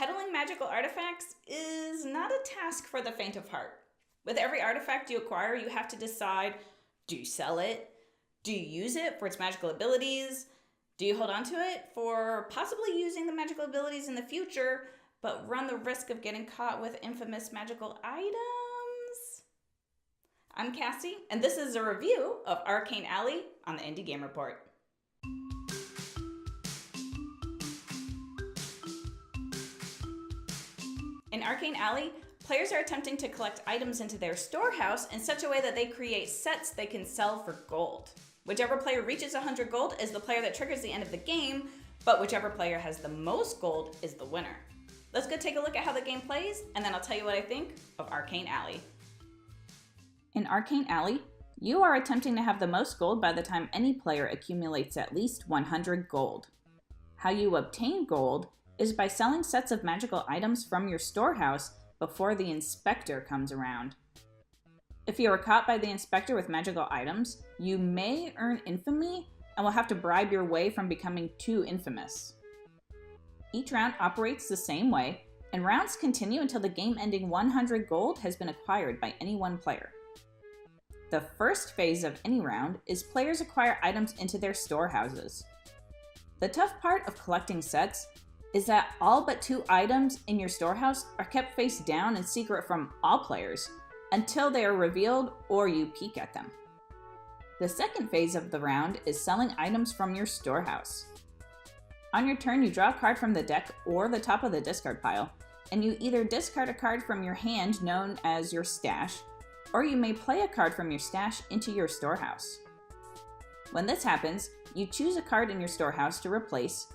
Peddling magical artifacts is not a task for the faint of heart. With every artifact you acquire, you have to decide, do you sell it? Do you use it for its magical abilities? Do you hold on to it for possibly using the magical abilities in the future, but run the risk of getting caught with infamous magical items? I'm Cassie, and this is a review of Arcane Alley on the Indie Game Report. In Arcane Alley, players are attempting to collect items into their storehouse in such a way that they create sets they can sell for gold. Whichever player reaches 100 gold is the player that triggers the end of the game, but whichever player has the most gold is the winner. Let's go take a look at how the game plays, and then I'll tell you what I think of Arcane Alley. In Arcane Alley, you are attempting to have the most gold by the time any player accumulates at least 100 gold. How you obtain gold is by selling sets of magical items from your storehouse before the inspector comes around. If you are caught by the inspector with magical items, you may earn infamy and will have to bribe your way from becoming too infamous. Each round operates the same way, and rounds continue until the game-ending 100 gold has been acquired by any one player. The first phase of any round is players acquire items into their storehouses. The tough part of collecting sets is that all but 2 items in your storehouse are kept face down and secret from all players until they are revealed or you peek at them. The second phase of the round is selling items from your storehouse. On your turn, you draw a card from the deck or the top of the discard pile, and you either discard a card from your hand known as your stash, or you may play a card from your stash into your storehouse. When this happens, you choose a card in your storehouse to replace,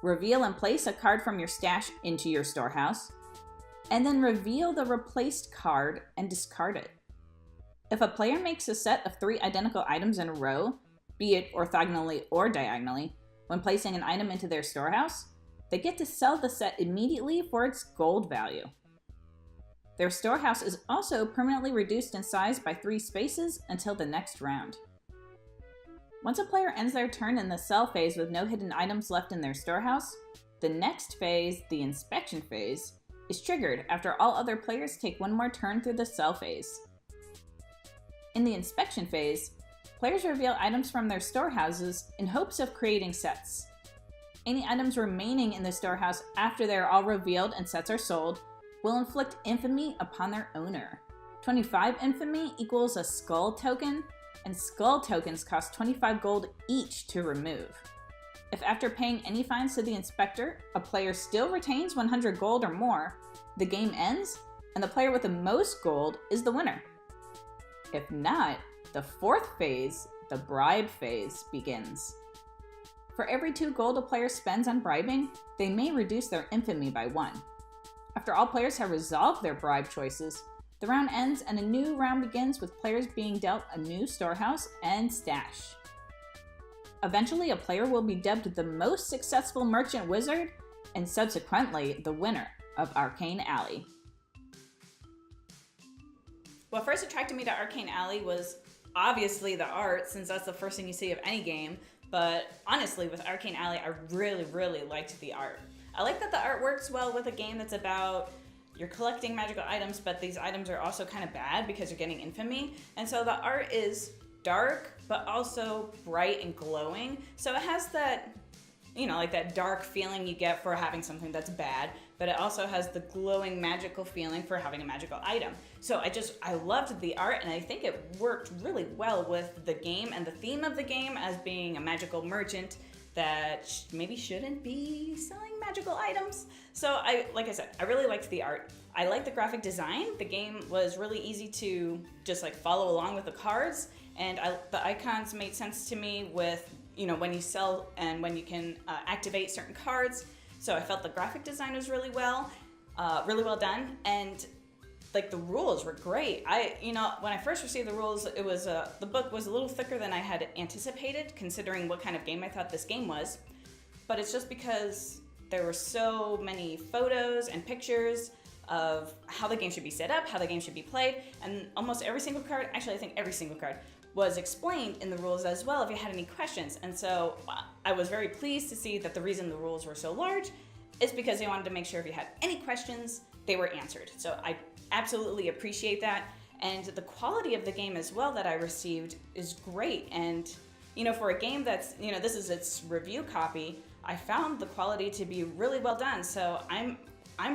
reveal and place a card from your stash into your storehouse, and then reveal the replaced card and discard it. If a player makes a set of 3 identical items in a row, be it orthogonally or diagonally, when placing an item into their storehouse, they get to sell the set immediately for its gold value. Their storehouse is also permanently reduced in size by 3 spaces until the next round. Once a player ends their turn in the sell phase with no hidden items left in their storehouse, the next phase, the inspection phase, is triggered after all other players take one more turn through the sell phase. In the inspection phase, players reveal items from their storehouses in hopes of creating sets. Any items remaining in the storehouse after they are all revealed and sets are sold will inflict infamy upon their owner. 25 infamy equals a skull token, and skull tokens cost 25 gold each to remove. If after paying any fines to the inspector, a player still retains 100 gold or more, the game ends, and the player with the most gold is the winner. If not, the 4th phase, the bribe phase, begins. For every 2 gold a player spends on bribing, they may reduce their infamy by 1. After all players have resolved their bribe choices, the round ends and a new round begins with players being dealt a new storehouse and stash. Eventually, a player will be dubbed the most successful merchant wizard and subsequently the winner of Arcane Alley. What first attracted me to Arcane Alley was obviously the art, since that's the first thing you see of any game, but honestly with Arcane Alley I really liked the art. I like that the art works well with a game that's about you're collecting magical items, but these items are also kind of bad because you're getting infamy, and so the art is dark but also bright and glowing, so it has that, you know, like that dark feeling you get for having something that's bad, but it also has the glowing magical feeling for having a magical item. So I loved the art, and I think it worked really well with the game and the theme of the game as being a magical merchant that maybe shouldn't be selling magical items. So like I said, I really liked the art. I liked the graphic design. The game was really easy to just like follow along with the cards, and the icons made sense to me with, you know, when you sell and when you can activate certain cards. So I felt the graphic design was really well done, and like the rules were great. When I first received the rules, it was the book was a little thicker than I had anticipated, considering what kind of game I thought this game was. But it's just because there were so many photos and pictures of how the game should be set up, how the game should be played, and almost every single card, actually I think every single card, was explained in the rules as well if you had any questions. And so I was very pleased to see that the reason the rules were so large is because they wanted to make sure if you had any questions, they were answered. So I absolutely appreciate that. And the quality of the game as well that I received is great. And, you know, for a game that's, you know, this is its review copy, I found the quality to be really well done. So I'm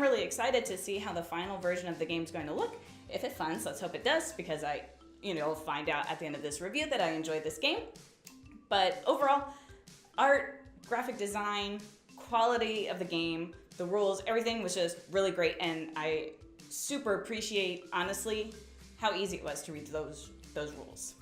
really excited to see how the final version of the game is going to look. If it funds, let's hope it does, because I, you know, find out at the end of this review that I enjoyed this game. But overall, art, graphic design, quality of the game, the rules, everything was just really great. And I super appreciate, honestly, how easy it was to read those rules.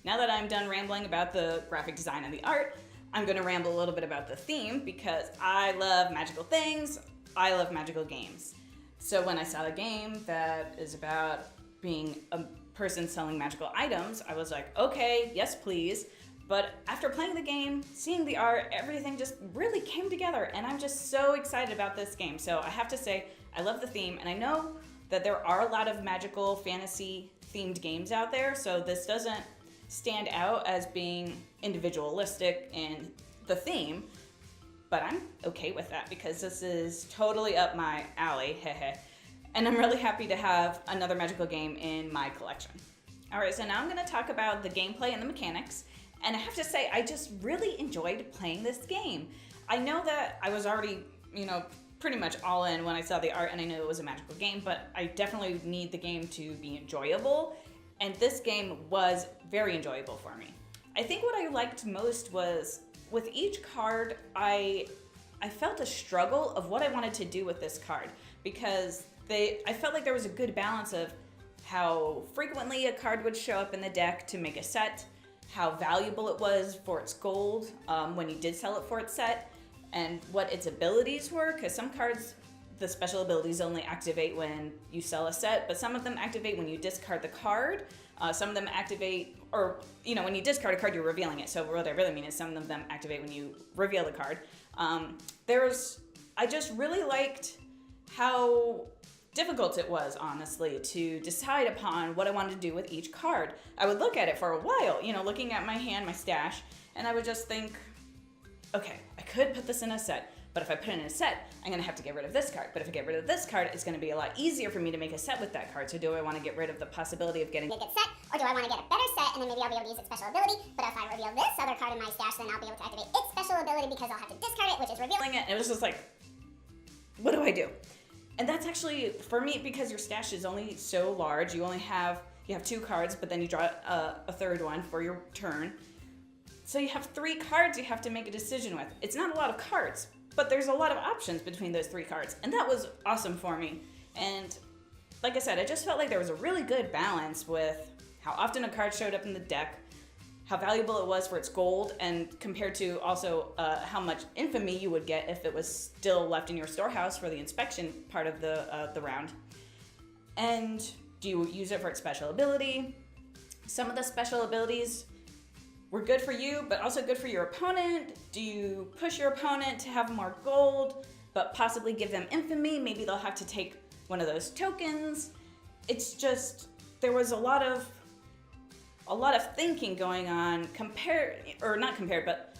Now that I'm done rambling about the graphic design and the art, I'm going to ramble a little bit about the theme, because I love magical things, I love magical games. So when I saw a game that is about being a person selling magical items, I was like, okay, yes please. But after playing the game, seeing the art, everything just really came together, and I'm just so excited about this game. So I have to say, I love the theme, and I know that there are a lot of magical fantasy themed games out there, so this doesn't stand out as being individualistic in the theme, but I'm okay with that because this is totally up my alley, and I'm really happy to have another magical game in my collection. Alright, so now I'm going to talk about the gameplay and the mechanics, and I have to say, I just really enjoyed playing this game. I know that I was already, you know, pretty much all in when I saw the art and I knew it was a magical game, but I definitely need the game to be enjoyable, and this game was very enjoyable for me. I think what I liked most was with each card, I felt a struggle of what I wanted to do with this card, because I felt like there was a good balance of how frequently a card would show up in the deck to make a set, how valuable it was for its gold when you did sell it for its set, and what its abilities were, because some cards, the special abilities only activate when you sell a set, but some of them activate when you discard the card. Some of them activate, or, you know, when you discard a card, you're revealing it. So what I really mean is some of them activate when you reveal the card. I just really liked how difficult it was, honestly, to decide upon what I wanted to do with each card. I would look at it for a while, you know, looking at my hand, my stash, and I would just think, okay, I could put this in a set, but if I put it in a set, I'm going to have to get rid of this card. But if I get rid of this card, it's going to be a lot easier for me to make a set with that card. So do I want to get rid of the possibility of getting a good set, or do I want to get a better set and then maybe I'll be able to use its special ability, but if I reveal this other card in my stash, then I'll be able to activate its special ability because I'll have to discard it, which is revealing it. And it was just like, what do I do? And that's actually, for me, because your stash is only so large, you have 2 cards, but then you draw a third one for your turn. So you have 3 cards you have to make a decision with. It's not a lot of cards, but there's a lot of options between those 3 cards, and that was awesome for me. And like I said, I just felt like there was a really good balance with how often a card showed up in the deck, how valuable it was for its gold, and compared to also how much infamy you would get if it was still left in your storehouse for the inspection part of the round. And do you use it for its special ability? Some of the special abilities were good for you, but also good for your opponent. Do you push your opponent to have more gold, but possibly give them infamy? Maybe they'll have to take one of those tokens. It's just, there was a lot of thinking going on, but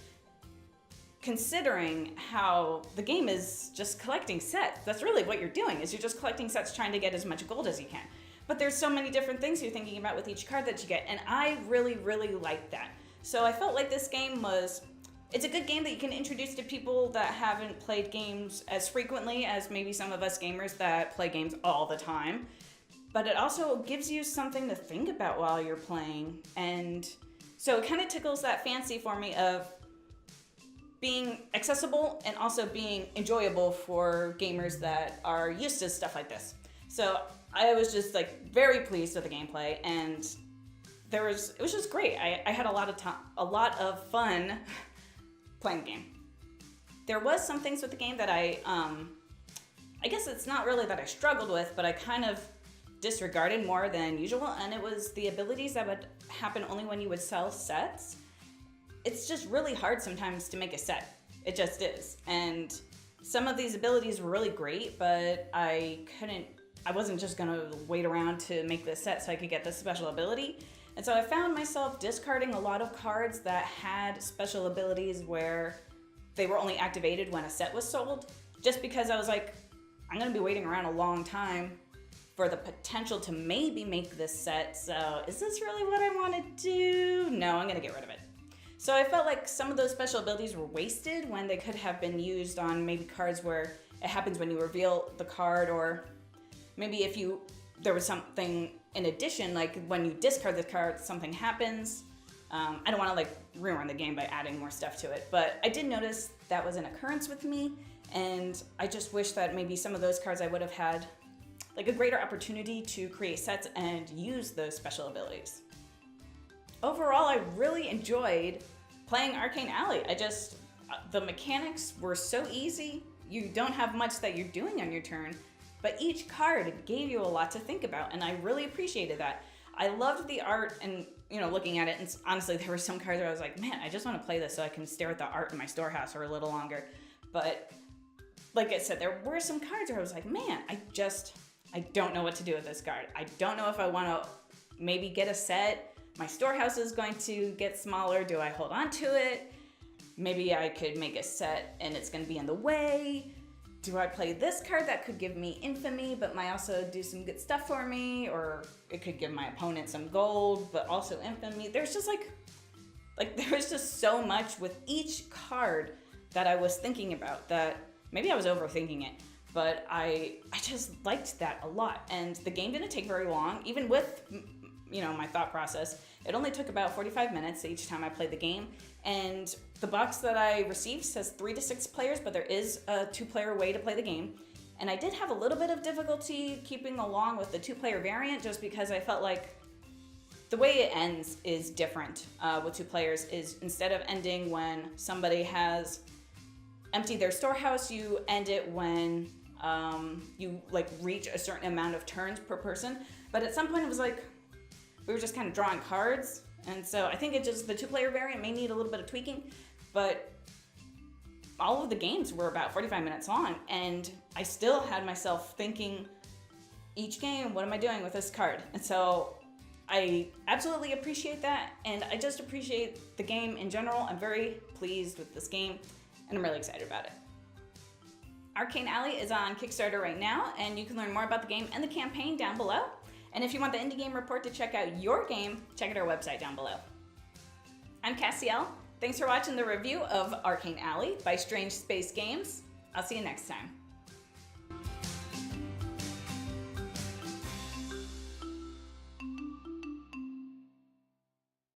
considering how the game is just collecting sets. That's really what you're doing, is you're just collecting sets trying to get as much gold as you can. But there's so many different things you're thinking about with each card that you get, and I really, really liked that. So I felt like this game it's a good game that you can introduce to people that haven't played games as frequently as maybe some of us gamers that play games all the time. But it also gives you something to think about while you're playing. And so it kind of tickles that fancy for me of being accessible and also being enjoyable for gamers that are used to stuff like this. So I was just like very pleased with the gameplay, and it was just great. I had a lot of fun playing the game. There was some things with the game that I guess it's not really that I struggled with, but I kind of disregarded more than usual, and it was the abilities that would happen only when you would sell sets. It's just really hard sometimes to make a set. It just is. And some of these abilities were really great, but I wasn't just gonna wait around to make this set so I could get this special ability. And so I found myself discarding a lot of cards that had special abilities where they were only activated when a set was sold, just because I was like, I'm gonna be waiting around a long time for the potential to maybe make this set, so is this really what I want to do? No, I'm gonna get rid of it. So I felt like some of those special abilities were wasted when they could have been used on maybe cards where it happens when you reveal the card, or maybe if there was something in addition, like when you discard the card, something happens. I don't want to like ruin the game by adding more stuff to it, but I did notice that was an occurrence with me, and I just wish that maybe some of those cards I would have had like a greater opportunity to create sets and use those special abilities. Overall, I really enjoyed playing Arcane Alley. The mechanics were so easy. You don't have much that you're doing on your turn, but each card gave you a lot to think about, and I really appreciated that. I loved the art and, looking at it, and honestly, there were some cards where I was like, man, I just want to play this so I can stare at the art in my storehouse for a little longer. But like I said, there were some cards where I was like, man, I don't know what to do with this card. I don't know if I want to maybe get a set. My storehouse is going to get smaller. Do I hold on to it? Maybe I could make a set and it's going to be in the way. Do I play this card that could give me infamy but might also do some good stuff for me? Or it could give my opponent some gold but also infamy. There's just there was just so much with each card that I was thinking about that maybe I was overthinking it. But I just liked that a lot. And the game didn't take very long. Even with, my thought process, it only took about 45 minutes each time I played the game. And the box that I received says 3 to 6 players, but there is a 2-player way to play the game. And I did have a little bit of difficulty keeping along with the 2-player variant, just because I felt like the way it ends is different with 2 players. Is instead of ending when somebody has emptied their storehouse, you end it when you reach a certain amount of turns per person. But at some point it was like we were just kind of drawing cards, and so I think the 2-player variant may need a little bit of tweaking, but all of the games were about 45 minutes long, and I still had myself thinking each game, what am I doing with this card? And so I absolutely appreciate that, and I just appreciate the game in general. I'm very pleased with this game, and I'm really excited about it. Arcane Alley is on Kickstarter right now, and you can learn more about the game and the campaign down below. And if you want the Indie Game Report to check out your game, check out our website down below. I'm Cassielle. Thanks for watching the review of Arcane Alley by Strange Space Games. I'll see you next time.